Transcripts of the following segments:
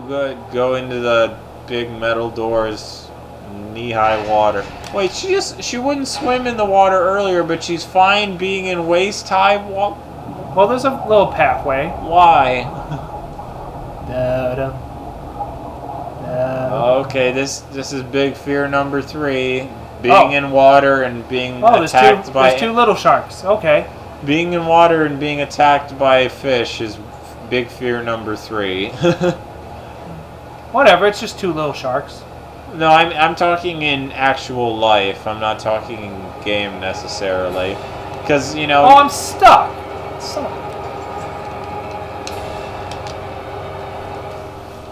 Oh, good. Go into the big metal doors. Knee-high water. Wait, she wouldn't swim in the water earlier, but she's fine being in waist-high water? Well, there's a little pathway. Why? Da-da. Okay, this is big fear number 3. Being in water and being attacked by... There's 2 little sharks. Okay. Being in water and being attacked by a fish is big fear number 3. Whatever, it's just 2 little sharks. No, I'm talking in actual life. I'm not talking in game necessarily. Because, you know... Oh, I'm stuck.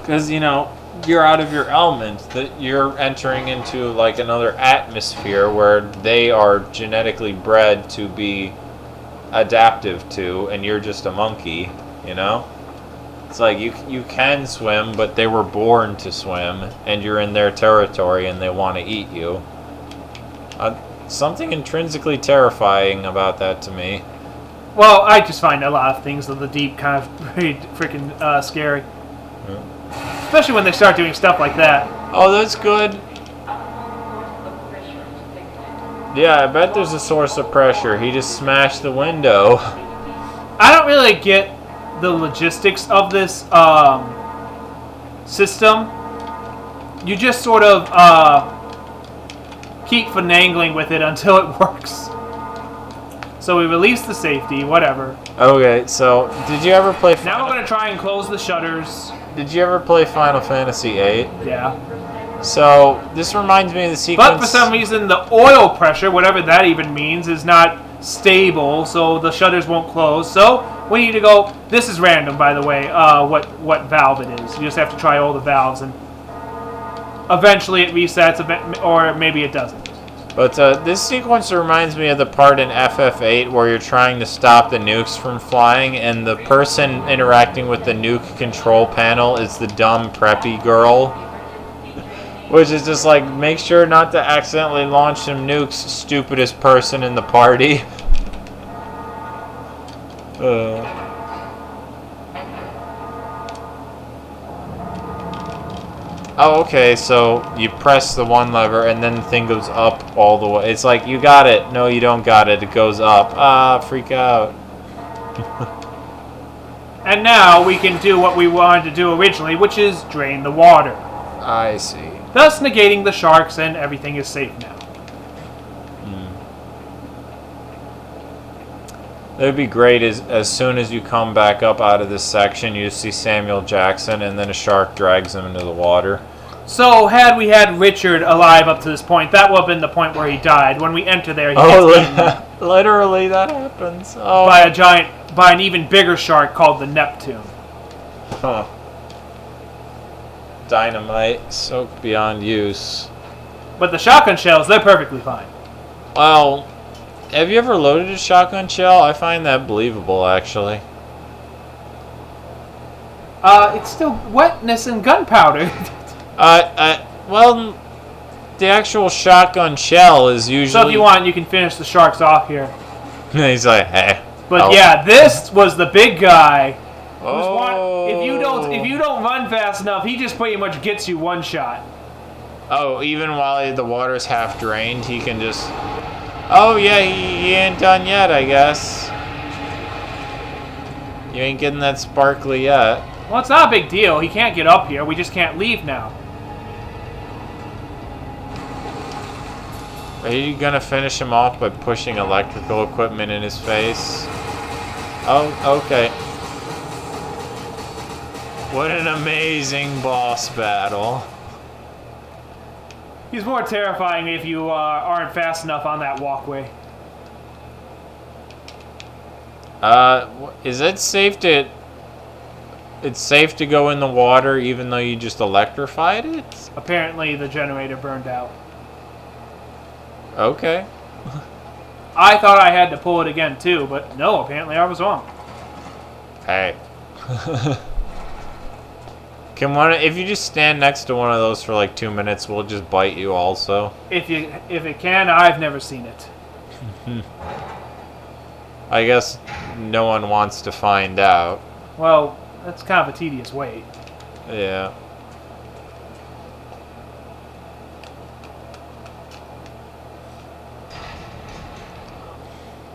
Because, you know, you're out of your element. That you're entering into, like, another atmosphere where they are genetically bred to be adaptive to, and you're just a monkey, you know? It's like you can swim, but they were born to swim, and you're in their territory, and they want to eat you. Something intrinsically terrifying about that to me. Well, I just find a lot of things of the deep kind of pretty freaking scary. Yeah. Especially when they start doing stuff like that. Oh, that's good. Yeah, I bet there's a source of pressure. He just smashed the window. I don't really get the logistics of this system. You just sort of keep finagling with it until it works. So we release the safety, whatever. Okay, so did you ever play... Now we're going to try and close the shutters. Did you ever play Final Fantasy VIII? Yeah. So, this reminds me of the sequence... But for some reason, the oil pressure, whatever that even means, is not stable, so the shutters won't close. So, we need to go... This is random, by the way, what valve it is. You just have to try all the valves, and eventually it resets, or maybe it doesn't. But this sequence reminds me of the part in FF8 where you're trying to stop the nukes from flying, and the person interacting with the nuke control panel is the dumb preppy girl. Which is just like, make sure not to accidentally launch some nukes, stupidest person in the party. Oh, okay, so you press the one lever and then the thing goes up all the way. It's like, you got it. No, you don't got it. It goes up. Ah, freak out. And now we can do what we wanted to do originally, which is drain the water. I see. Thus negating the sharks, and everything is safe now. It would be great as soon as you come back up out of this section, you see Samuel Jackson, and then a shark drags him into the water. So, had we had Richard alive up to this point, that would have been the point where he died. When we enter there, he gets eaten literally that happens. Oh. by an even bigger shark called the Neptune. Huh. Dynamite, soaked beyond use. But the shotgun shells, they're perfectly fine. Well, have you ever loaded a shotgun shell? I find that believable, actually. It's still wetness and gunpowder. Well, the actual shotgun shell is usually... So if you want, you can finish the sharks off here. He's like, hey. But yeah, this was the big guy. Oh. If you don't run fast enough, he just pretty much gets you one shot. Oh, even while the water's half drained, he can just... Oh, yeah, he ain't done yet, I guess. You ain't getting that sparkly yet. Well, it's not a big deal. He can't get up here. We just can't leave now. Are you gonna finish him off by pushing electrical equipment in his face? Oh, okay. What an amazing boss battle. He's more terrifying if you aren't fast enough on that walkway. Is it safe to... It's safe to go in the water even though you just electrified it? Apparently the generator burned out. Okay. I thought I had to pull it again too, but no, apparently I was wrong. Hey. If you just stand next to one of those for like 2 minutes, we'll just bite you also. If it can, I've never seen it. I guess no one wants to find out. Well, that's kind of a tedious wait. Yeah.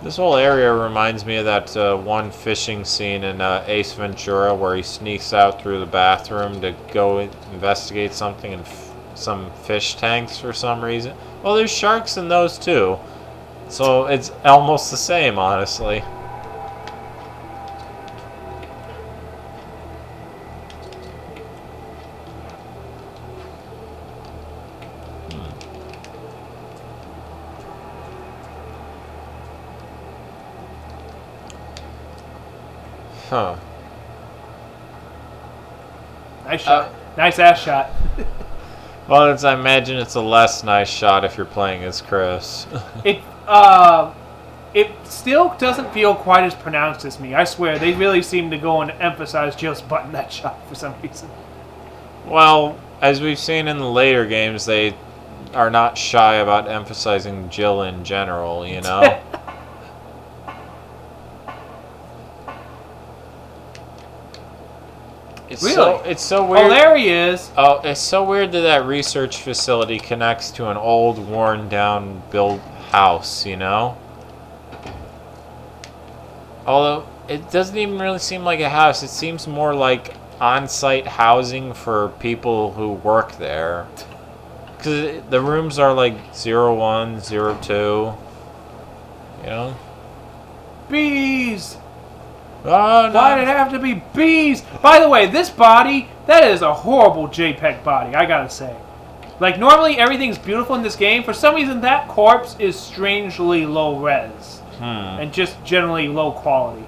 This whole area reminds me of that one fishing scene in Ace Ventura where he sneaks out through the bathroom to go investigate something in some fish tanks for some reason. Well, there's sharks in those too. So it's almost the same, honestly. Huh. Nice shot. Nice ass shot. Well, I imagine it's a less nice shot if you're playing as Chris. It still doesn't feel quite as pronounced as me. I swear, they really seem to go and emphasize just button that shot for some reason. Well, as we've seen in the later games, they are not shy about emphasizing Jill in general, you know? Really? It's so weird. Oh, there he is. Oh, it's so weird that research facility connects to an old, worn-down built house, you know? Although, it doesn't even really seem like a house. It seems more like on-site housing for people who work there. Because the rooms are like 01, 02. You know? Bees! Oh, no. Why did it have to be bees? By the way, this body, that is a horrible JPEG body, I gotta say. Like, normally everything's beautiful in this game. For some reason, that corpse is strangely low res. And just generally low quality.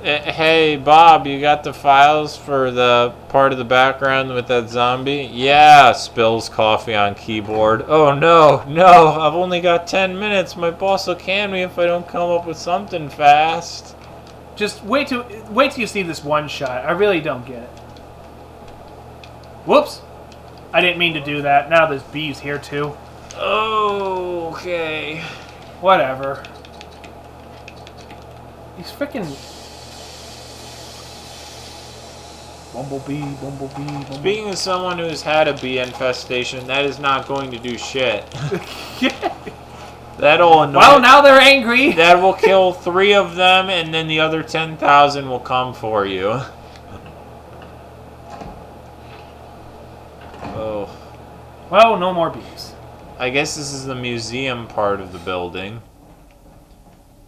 Hey, Bob, you got the files for the part of the background with that zombie? Yeah, spills coffee on keyboard. Oh, no, I've only got 10 minutes. My boss will can me if I don't come up with something fast. Just wait till you see this one shot. I really don't get it. Whoops. I didn't mean to do that. Now there's bees here, too. Oh, okay. Whatever. These freaking... Bumblebee. Speaking of someone who's had a bee infestation, that is not going to do shit. That'll annoy. Well, now they're angry. That will kill 3 of them, and then the other 10,000 will come for you. Oh. Well, no more bees. I guess this is the museum part of the building.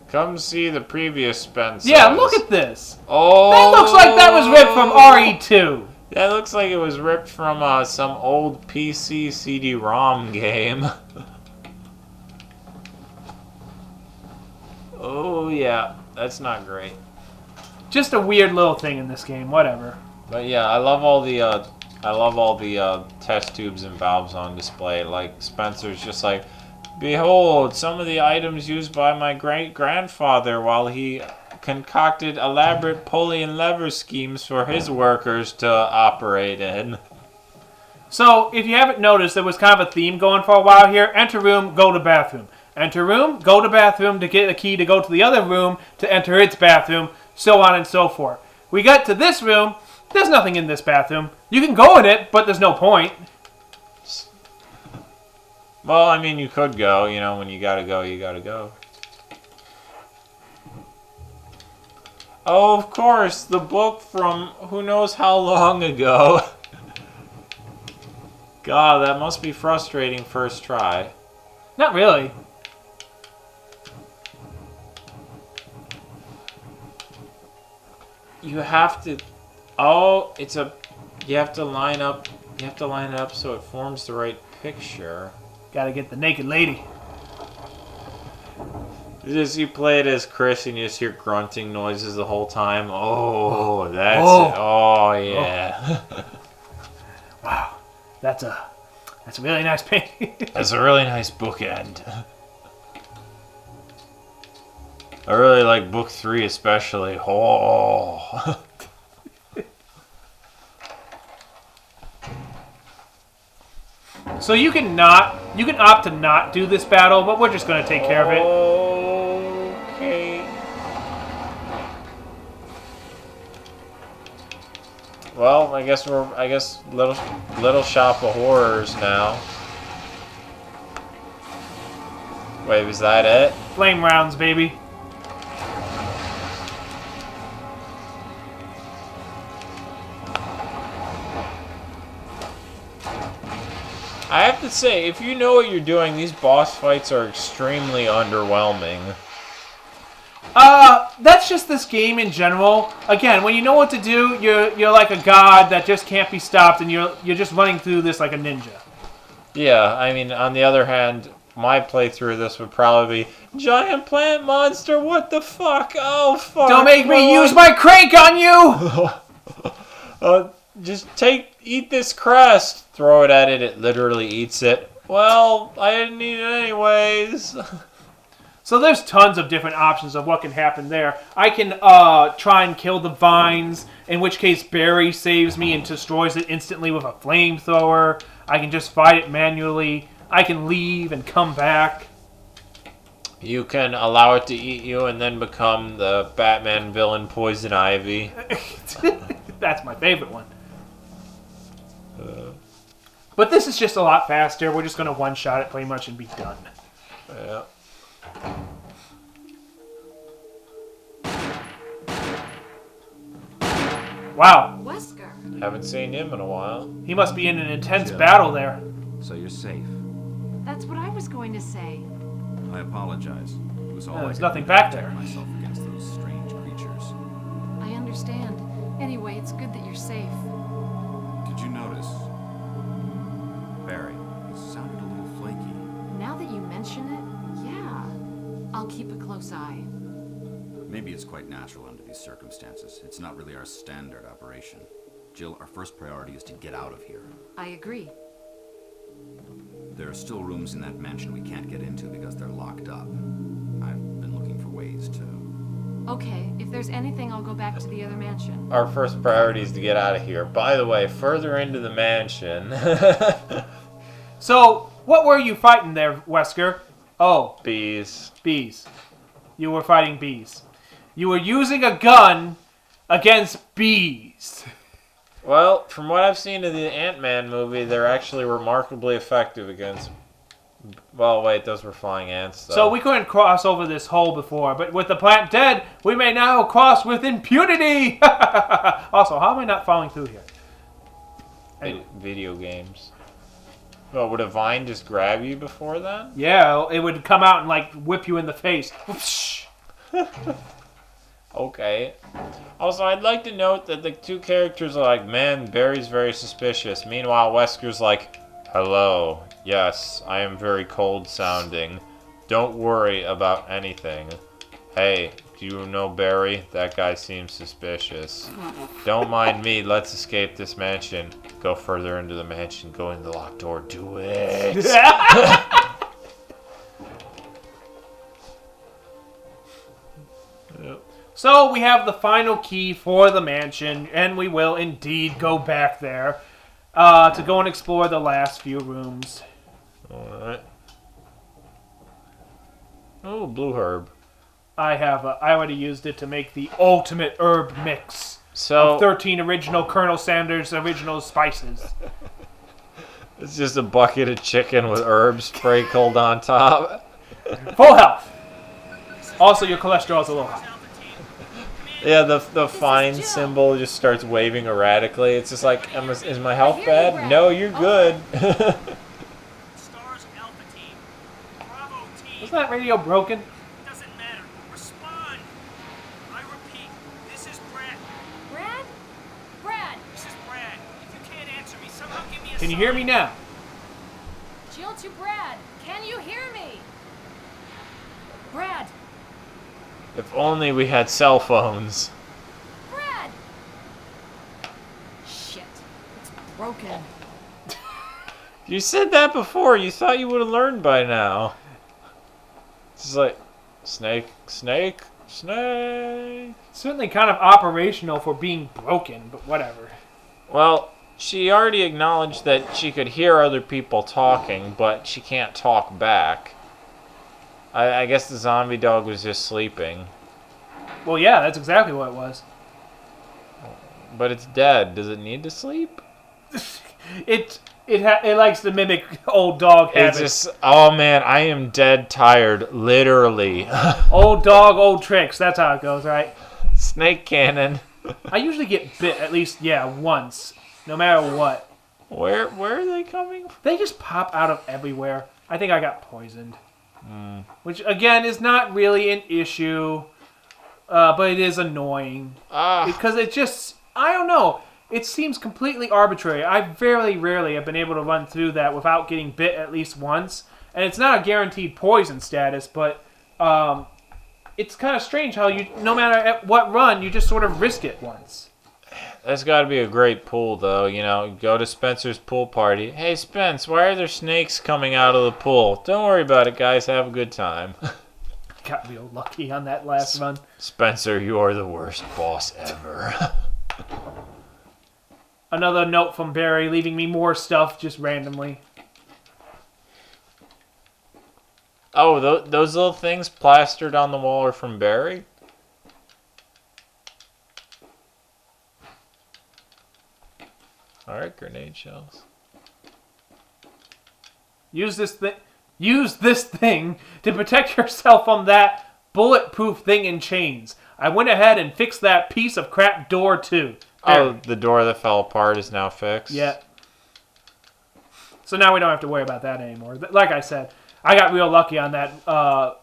Come see the previous Spencer. Yeah, look at this. Oh. That looks like that was ripped from RE2. That looks like it was ripped from some old PC CD-ROM game. Oh yeah, that's not great. Just a weird little thing in this game. Whatever. But yeah, I love all the test tubes and valves on display. Like Spencer's just like, behold, some of the items used by my great-grandfather while he concocted elaborate pulley and lever schemes for his workers to operate in. So, if you haven't noticed, there was kind of a theme going for a while here. Enter room, go to bathroom. Enter room, go to bathroom to get a key to go to the other room to enter its bathroom, so on and so forth. We got to this room, there's nothing in this bathroom. You can go in it, but there's no point. Well, I mean, you could go, you know, when you gotta go, you gotta go. Oh, of course, the book from who knows how long ago. God, that must be frustrating first try. Not really. You have to... Oh, it's a... You have to line up... You have to line it up so it forms the right picture. Gotta get the naked lady. You play it as Chris and you just hear grunting noises the whole time. Oh, that's it. Oh, yeah. Oh. Wow. That's a really nice painting. That's a really nice bookend. I really like book 3 especially. Oh. So you can opt to not do this battle, but we're just going to take care of it. Okay. Well, I guess little shop of horrors now. Wait, was that it? Flame rounds, baby. I have to say, if you know what you're doing, these boss fights are extremely underwhelming. That's just this game in general. Again, when you know what to do, you're like a god that just can't be stopped, and you're just running through this like a ninja. Yeah, I mean, on the other hand, my playthrough of this would probably be giant plant monster. What the fuck? Oh fuck! Don't make me use my crank on you. Just eat this crest. Throw it at it. It literally eats it. Well, I didn't eat it anyways. So there's tons of different options of what can happen there. I can try and kill the vines, in which case Barry saves me and destroys it instantly with a flamethrower. I can just fight it manually. I can leave and come back. You can allow it to eat you and then become the Batman villain Poison Ivy. That's my favorite one. But this is just a lot faster. We're just going to one-shot it pretty much and be done. Yeah. Wow. Wesker. Haven't seen him in a while. He must be in an intense battle there. So you're safe. That's what I was going to say. I apologize. It was all I There's could nothing do to back protect there. myself against those strange creatures. I understand. Anyway, it's good that you're safe. Did you notice? Barry, he sounded a little flaky. Now that you mention it, yeah. I'll keep a close eye. Maybe it's quite natural under these circumstances. It's not really our standard operation. Jill, our first priority is to get out of here. I agree. There are still rooms in that mansion we can't get into because they're locked up. I've been looking for ways to... Okay, if there's anything, I'll go back to the other mansion. Our first priority is to get out of here. By the way, further into the mansion. So, what were you fighting there, Wesker? Oh, Bees. bees. You were fighting bees. You were using a gun against bees. Well, from what I've seen in the Ant-Man movie, they're actually remarkably effective against... Well, wait, those were flying ants, though. So we couldn't cross over this hole before, but with the plant dead, we may now cross with impunity! Also, how am I not falling through here? Anyway. Video games. Well, would a vine just grab you before that? Yeah, it would come out and, like, whip you in the face. Okay. Also, I'd like to note that the two characters are like, man, Barry's very suspicious. Meanwhile, Wesker's like, hello. Yes, I am very cold sounding. Don't worry about anything. Hey, do you know Barry? That guy seems suspicious. Don't mind me. Let's escape this mansion. Go further into the mansion. Go in the locked door. Do it. Yep. So we have the final key for the mansion, and we will indeed go back there to go and explore the last few rooms. Alright. Oh, blue herb. I already used it to make the ultimate herb mix. So, 13 original Colonel Sanders original spices. it's just a bucket of chicken with herbs sprinkled on top. Full health. Also, your cholesterol's a little high. Yeah, the fine symbol just starts waving erratically. It's just like, is my health bad? No, you're good. Stars Alpha Team. Bravo Team. Isn't that radio broken? Doesn't matter. Respond. I repeat, this is Brad. Brad? Brad! This is Brad. If you can't answer me, somehow give me a Can you sign. hear me now? Jill to Brad! Can you hear me? Brad! If only we had cell phones. Brad! Shit. It's broken. You said that before. You thought you would have learned by now. It's just like, snake, snake, snake. Certainly kind of operational for being broken, but whatever. Well, she already acknowledged that she could hear other people talking, but she can't talk back. I guess the zombie dog was just sleeping. Well, yeah, that's exactly what it was. But it's dead. Does it need to sleep? It likes to mimic old dog It's habits. just, oh man, I am dead tired, literally. Old dog, old tricks. That's how it goes, right? Snake cannon. I usually get bit at least, once, no matter what. Where are they coming from? They just pop out of everywhere. I think I got poisoned. Which, again, is not really an issue, but it is annoying. Because it just, I don't know. It seems completely arbitrary. I very rarely have been able to run through that without getting bit at least once. And it's not a guaranteed poison status, but it's kind of strange how you, no matter at what run, you just sort of risk it once. That's got to be a great pool, though. You know, go to Spencer's pool party. Hey, Spence, why are there snakes coming out of the pool? Don't worry about it, guys. Have a good time. Got real lucky on that last run. Spencer, you are the worst boss ever. Another note from Barry leaving me more stuff just randomly. Oh, those little things plastered on the wall are from Barry? Alright, grenade shells. Use this thing to protect yourself from that bulletproof thing in chains. I went ahead and fixed that piece of crap door too. Oh, the door that fell apart is now fixed? Yeah. So now we don't have to worry about that anymore. Like I said, I got real lucky on that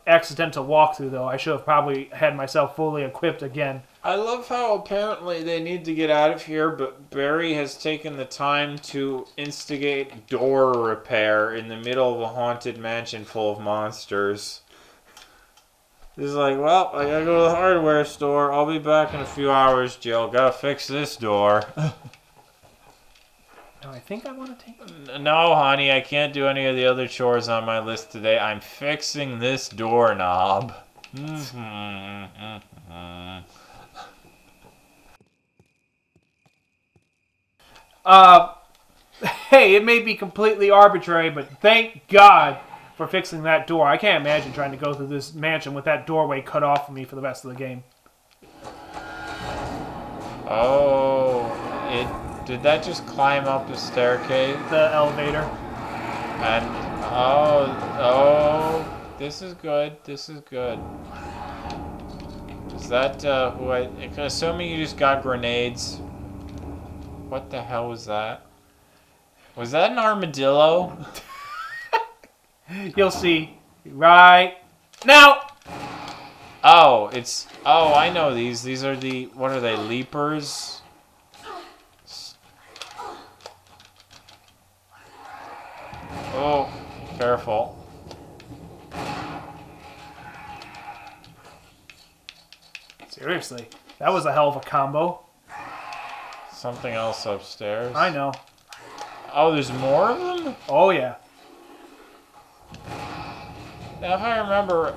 accidental walkthrough, though. I should have probably had myself fully equipped again. I love how apparently they need to get out of here, but Barry has taken the time to instigate door repair in the middle of a haunted mansion full of monsters. He's like, well, I gotta go to the hardware store. I'll be back in a few hours, Jill. Gotta fix this door. No, I think I want to take... No, honey, I can't do any of the other chores on my list today. I'm fixing this doorknob. Hey, it may be completely arbitrary, but thank God for fixing that door. I can't imagine trying to go through this mansion with that doorway cut off from me for the rest of the game. Oh, did that just climb up a staircase? The elevator. And oh, this is good. This is good. Is that assuming you just got grenades? What the hell was that? Was that an armadillo? You'll see right now. Oh, I know these. These are what are they, leapers? Oh, careful. Seriously, that was a hell of a combo. Something else upstairs. I know. Oh, there's more of them? Oh, yeah. Now, if I remember...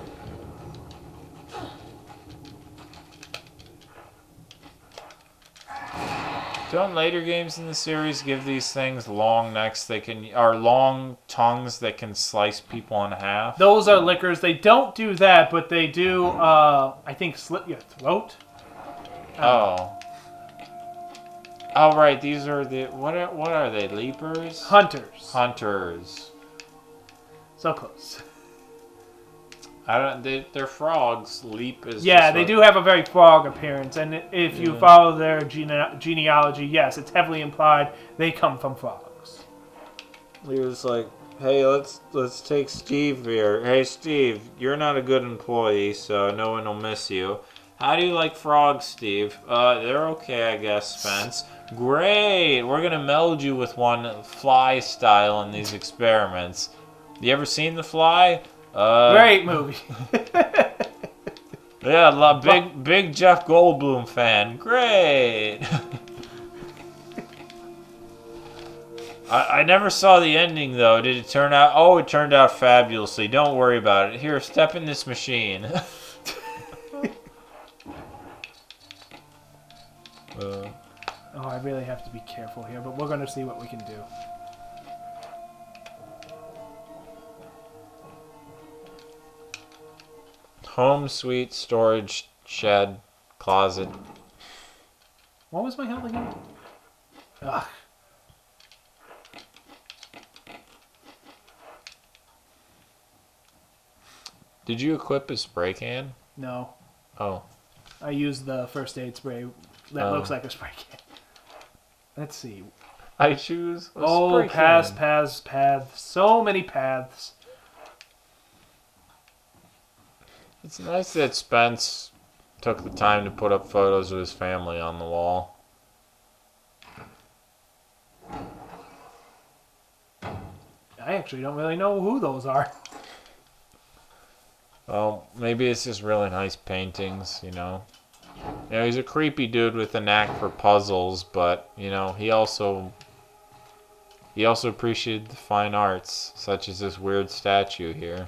Don't later games in the series give these things long necks or long tongues that can slice people in half? Those are lickers. They don't do that, but they do, I think, slit your throat. Oh. Oh, right. These are what are they? Leapers? Hunters. Hunters. So close. They're frogs. Leap is... Yeah, they do have a very frog appearance, and if you follow their genealogy, yes, it's heavily implied they come from frogs. He was like, hey, let's take Steve here. Hey, Steve, you're not a good employee, so no one will miss you. How do you like frogs, Steve? They're okay, I guess, Spence. Great! We're gonna meld you with one fly style in these experiments. You ever seen The Fly? Great movie. Yeah, big Jeff Goldblum fan. Great! I never saw the ending, though. Did it turn out... Oh, it turned out fabulously. Don't worry about it. Here, step in this machine. Oh, I really have to be careful here, but we're going to see what we can do. Home, suite, storage, shed, closet. What was my health again? Ugh. Did you equip a spray can? No. Oh. I used the first aid spray that Oh. looks like a spray can. Let's see. I choose a Oh, spray paths, can. paths. So many paths. It's nice that Spence took the time to put up photos of his family on the wall. I actually don't really know who those are. Well, maybe it's just really nice paintings, you know. You know, he's a creepy dude with a knack for puzzles, but, you know, he also appreciated the fine arts, such as this weird statue here.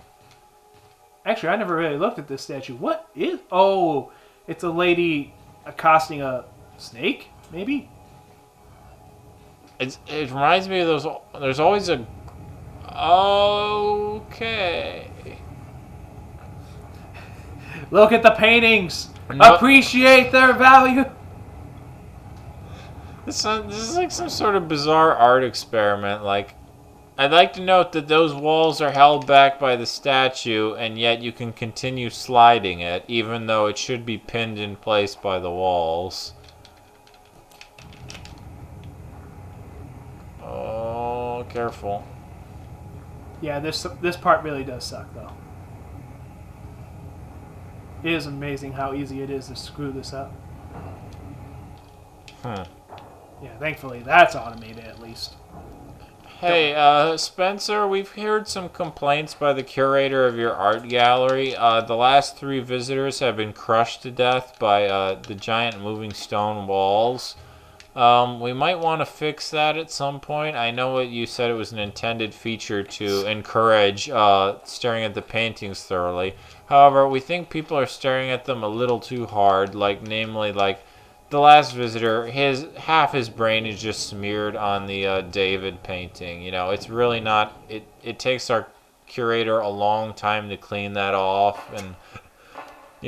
Actually, I never really looked at this statue. What is... Oh, it's a lady accosting a snake, maybe? It reminds me of those... There's always a... Okay. Look at the paintings. No. Appreciate their value. This is like some sort of bizarre art experiment. Like, I'd like to note that those walls are held back by the statue, and yet you can continue sliding it, even though it should be pinned in place by the walls. Oh, careful. Yeah, this part really does suck, though. It is amazing how easy it is to screw this up. Hmm. Yeah, thankfully that's automated at least. Hey, Spencer, we've heard some complaints by the curator of your art gallery. The last 3 visitors have been crushed to death by the giant moving stone walls. We might want to fix that at some point. I know what you said it was an intended feature to encourage staring at the paintings thoroughly. However, we think people are staring at them a little too hard, namely, the last visitor, half his brain is just smeared on the David painting. You know, it's really not. It takes our curator a long time to clean that off. And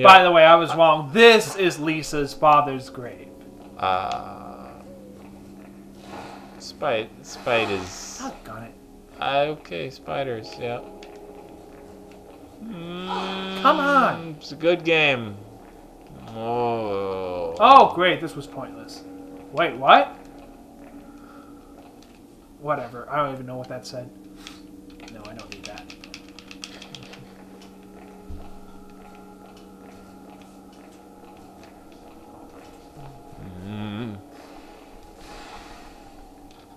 By the way, I was wrong. This is Lisa's father's grave. Spiders. Got it. Okay, spiders. Yeah. Come on. It's a good game. Oh. Oh, great. This was pointless. Wait, what? Whatever. I don't even know what that said. No, I don't need that.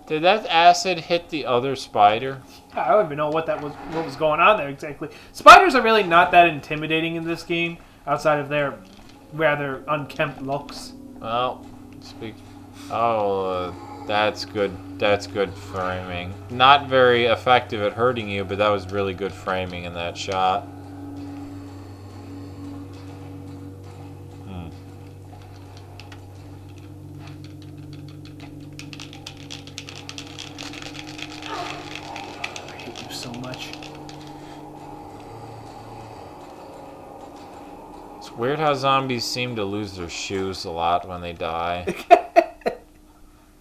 Did that acid hit the other spider? I don't even know what was going on there exactly. Spiders are really not that intimidating in this game, outside of their rather unkempt looks. Well, that's good. That's good framing. Not very effective at hurting you, but that was really good framing in that shot. I hate you so much. It's weird how zombies seem to lose their shoes a lot when they die.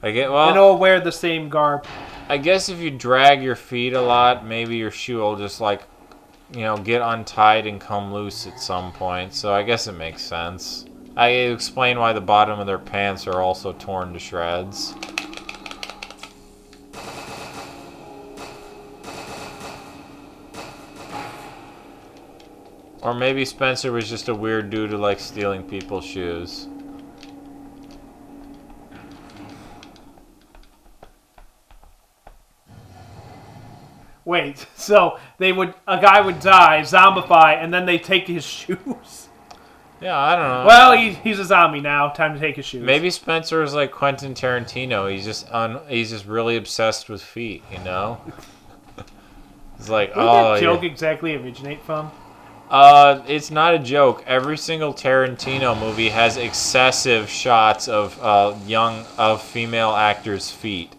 They all wear the same garb. I guess if you drag your feet a lot, maybe your shoe will just get untied and come loose at some point. So I guess it makes sense. I explain why the bottom of their pants are also torn to shreds. Or maybe Spencer was just a weird dude who likes stealing people's shoes. Wait, so a guy would die, zombify, and then they take his shoes? Yeah, I don't know. Well, he's a zombie now. Time to take his shoes. Maybe Spencer is like Quentin Tarantino. He's just really obsessed with feet, you know? He's like, Where did that joke exactly originate from? It's not a joke. Every single Tarantino movie has excessive shots of female actors' feet.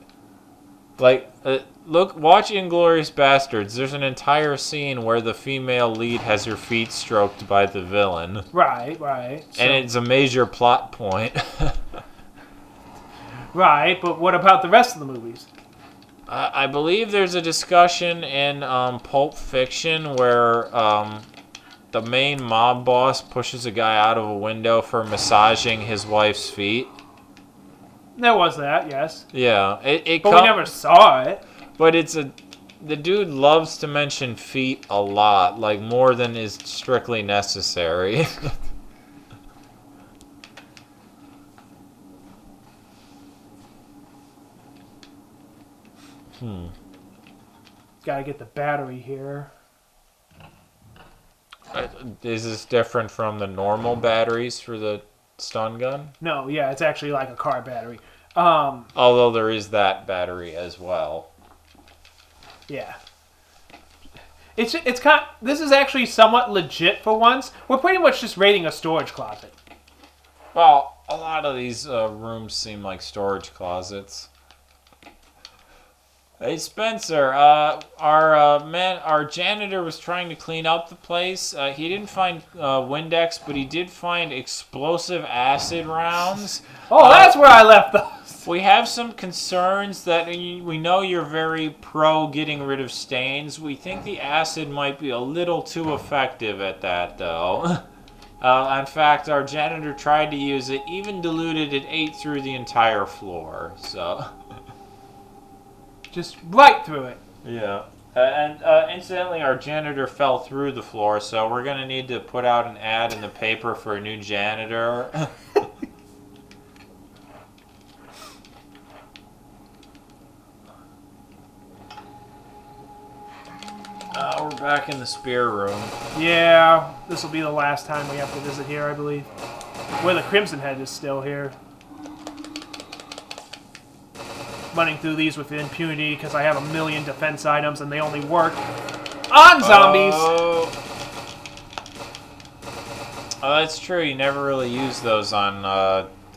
Watch Inglourious Bastards. There's an entire scene where the female lead has her feet stroked by the villain. Right. And it's a major plot point. Right, but what about the rest of the movies? I believe there's a discussion in Pulp Fiction where the main mob boss pushes a guy out of a window for massaging his wife's feet. There was that, yes. Yeah, But we never saw it. But the dude loves to mention feet a lot, like more than is strictly necessary. Gotta get the battery here. Is this different from the normal batteries for the stun gun? No, yeah, it's actually like a car battery. Although there is that battery as well. Yeah. It's kind. This is actually somewhat legit for once. We're pretty much just raiding a storage closet. Well, a lot of these rooms seem like storage closets. Hey Spencer, our janitor was trying to clean up the place. He didn't find Windex, but he did find explosive acid rounds. Oh, that's where I left those. We have some concerns that we know you're very pro getting rid of stains. We think the acid might be a little too effective at that, though. In fact, our janitor tried to use it, even diluted it, ate through the entire floor. So. Just right through it. Yeah. And incidentally, our janitor fell through the floor, so we're going to need to put out an ad in the paper for a new janitor. We're back in the spear room. Yeah, this will be the last time we have to visit here, I believe. Where the Crimson Head is still here. Running through these with impunity because I have a million defense items and they only work on zombies. Oh, that's true. You never really use those on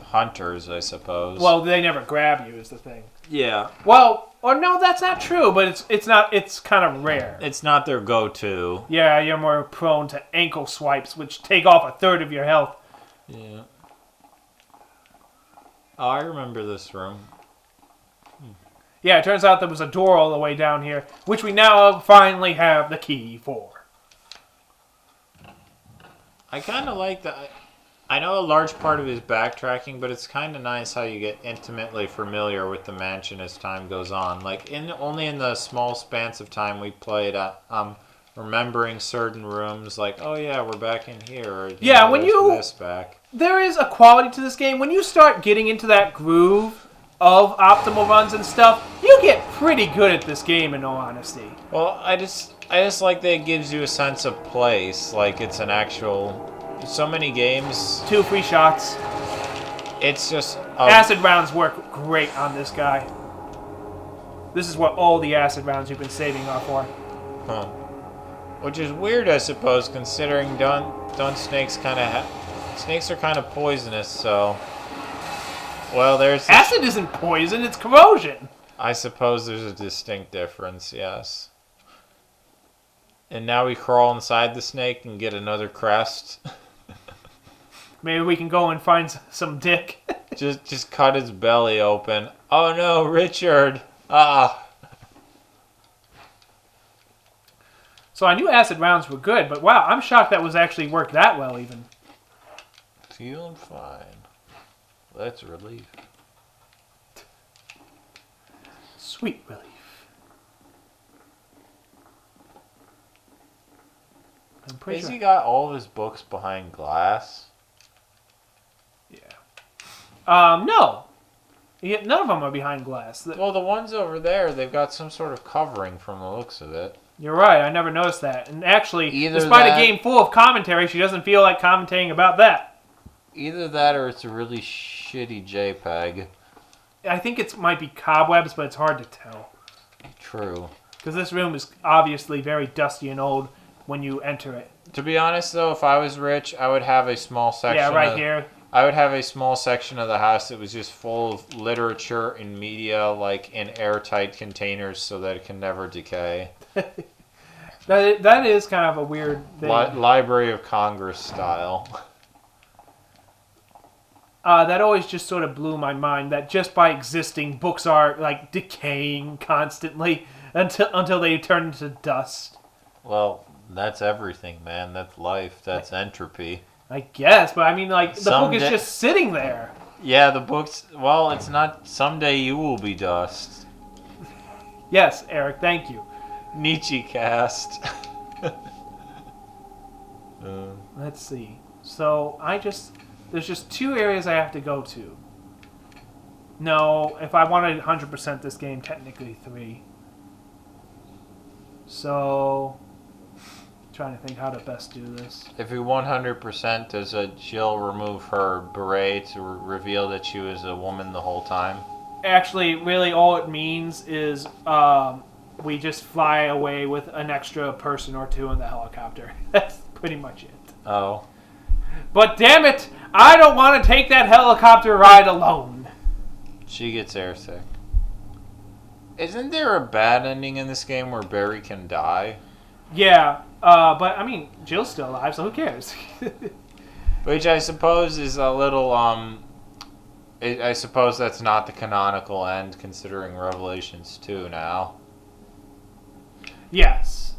hunters, I suppose. Well, they never grab you is the thing. Yeah. Well, or no, that's not true, but it's not. It's kind of rare. It's not their go-to. Yeah, you're more prone to ankle swipes, which take off a third of your health. Yeah. Oh, I remember this room. Yeah, it turns out there was a door all the way down here, which we now finally have the key for. I kind of like that. I know a large part of it is backtracking, but it's kind of nice how you get intimately familiar with the mansion as time goes on. Like, only in the small spans of time we played, remembering certain rooms, like, oh yeah, we're back in here. Or, yeah, when this back. There is a quality to this game. When you start getting into that groove of optimal runs and stuff, you get pretty good at this game, in all honesty. Well, I just like that it gives you a sense of place, like it's an actual. So many games. 2 free shots. It's just acid rounds work great on this guy. This is what all the acid rounds you've been saving are for. Huh. Which is weird, I suppose, considering don't snakes kind of snakes are kind of poisonous, so. Well, there's acid isn't poison; it's corrosion. I suppose there's a distinct difference, yes. And now we crawl inside the snake and get another crest. Maybe we can go and find some dick. just cut his belly open. Oh no, Richard! Ah. So I knew acid rounds were good, but wow, I'm shocked that was actually worked that well, even. Feeling fine. That's a relief. Sweet relief. I'm pretty Has sure. he got all of his books behind glass? Yeah. No. None of them are behind glass. Well, the ones over there, they've got some sort of covering from the looks of it. You're right. I never noticed that. And actually, Either despite that- a game full of commentary, she doesn't feel like commentating about that. Either that or it's a really shitty JPEG. I think it might be cobwebs, but it's hard to tell. True. Because this room is obviously very dusty and old when you enter it. To be honest, though, if I was rich, I would have a small section. Yeah, right here. I would have a small section of the house that was just full of literature and media, like in airtight containers, so that it can never decay. That is kind of a weird thing. Library of Congress style. that always just sort of blew my mind. That just by existing, books are like decaying constantly until they turn into dust. Well, that's everything, man. That's life. That's entropy. I guess, but I mean, like the book is Someday- just sitting there. Yeah, the books. Well, it's not. Someday you will be dust. Yes, Eric. Thank you. Nietzsche cast. Let's see. So there's just 2 areas I have to go to. No, if I wanted 100% this game, technically 3. So, trying to think how to best do this. If you 100%, does Jill remove her beret to reveal that she was a woman the whole time? Actually, really all it means is we just fly away with an extra person or 2 in the helicopter. That's pretty much it. Oh. But damn it, I don't want to take that helicopter ride alone. She gets airsick. Isn't there a bad ending in this game where Barry can die? Yeah, but I mean, Jill's still alive, so who cares? Which I suppose is a little, I suppose that's not the canonical end, considering Revelations 2 now. Yes.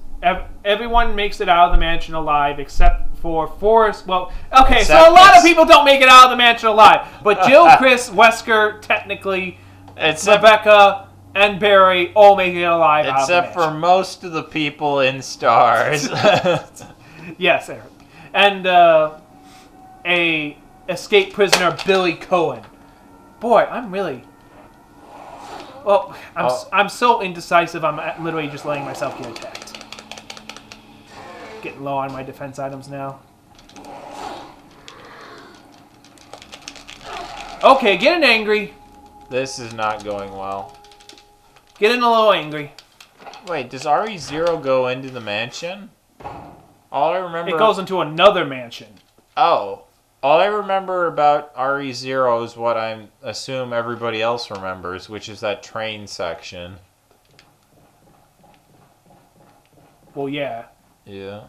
Everyone makes it out of the mansion alive except for Forrest. Well, okay, Except so a lot of that's- people don't make it out of the mansion alive. But Jill, Chris, Wesker, technically, Rebecca, and Barry all make it alive out of the Except for mansion. most of the people in Stars. Yes, Eric. And a escaped prisoner, Billy Cohen. Boy, I'm really... Well, I'm so indecisive, I'm literally just letting myself get attacked. Getting low on my defense items now. Okay, getting angry. This is not going well. Getting a little angry. Wait, does RE0 go into the mansion? All I remember... It goes into another mansion. Oh. All I remember about RE0 is what I assume everybody else remembers, which is that train section. Well, yeah. Yeah.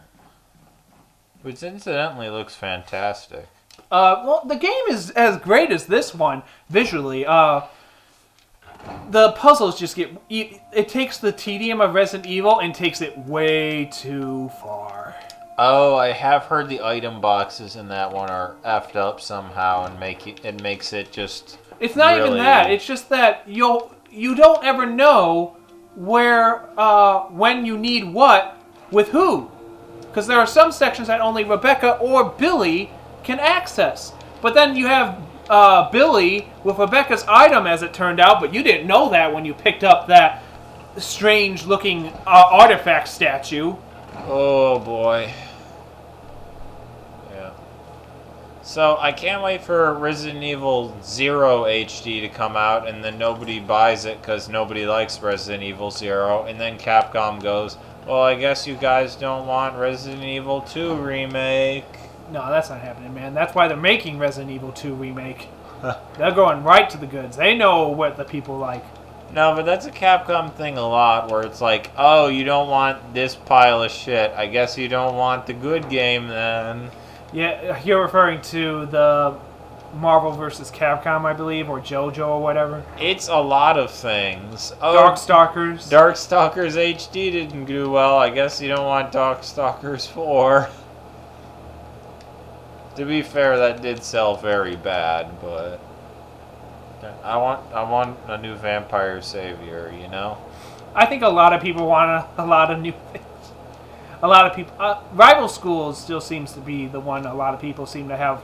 Which incidentally looks fantastic. Well, the game is as great as this one, visually. The puzzles just get... It takes the tedium of Resident Evil and takes it way too far. Oh, I have heard the item boxes in that one are effed up somehow and it makes it just... It's not even really- that. It's just that you don't ever know where, when you need what with who. Because there are some sections that only Rebecca or Billy can access. But then you have Billy with Rebecca's item, as it turned out, but you didn't know that when you picked up that strange-looking artifact statue. Oh, boy. Yeah. So, I can't wait for Resident Evil 0 HD to come out, and then nobody buys it because nobody likes Resident Evil 0, and then Capcom goes, well, I guess you guys don't want Resident Evil 2 Remake. No, that's not happening, man. That's why they're making Resident Evil 2 Remake. They're going right to the goods. They know what the people like. No, but that's a Capcom thing a lot, where it's like, oh, you don't want this pile of shit. I guess you don't want the good game then. Yeah, you're referring to the Marvel vs. Capcom, I believe, or JoJo or whatever. It's a lot of things. Oh, Darkstalkers. Darkstalkers HD didn't do well. I guess you don't want Darkstalkers 4. To be fair, that did sell very bad, but I want a new vampire savior, you know? I think a lot of people want a lot of new things. A lot of people... Rival Schools still seems to be the one a lot of people seem to have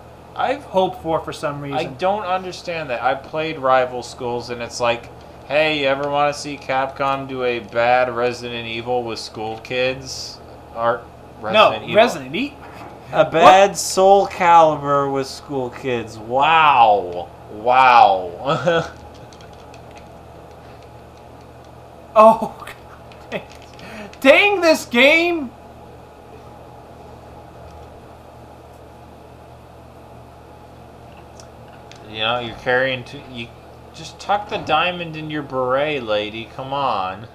hope for some reason. I don't understand that. I played Rival Schools, and it's like, hey, you ever want to see Capcom do a bad Resident Evil with school kids? Or Resident Evil. Resident Evil. A bad Soul Calibur with school kids. Wow. Wow. Oh, God. Dang this game! You know, you're carrying... You just tuck the diamond in your beret, lady. Come on.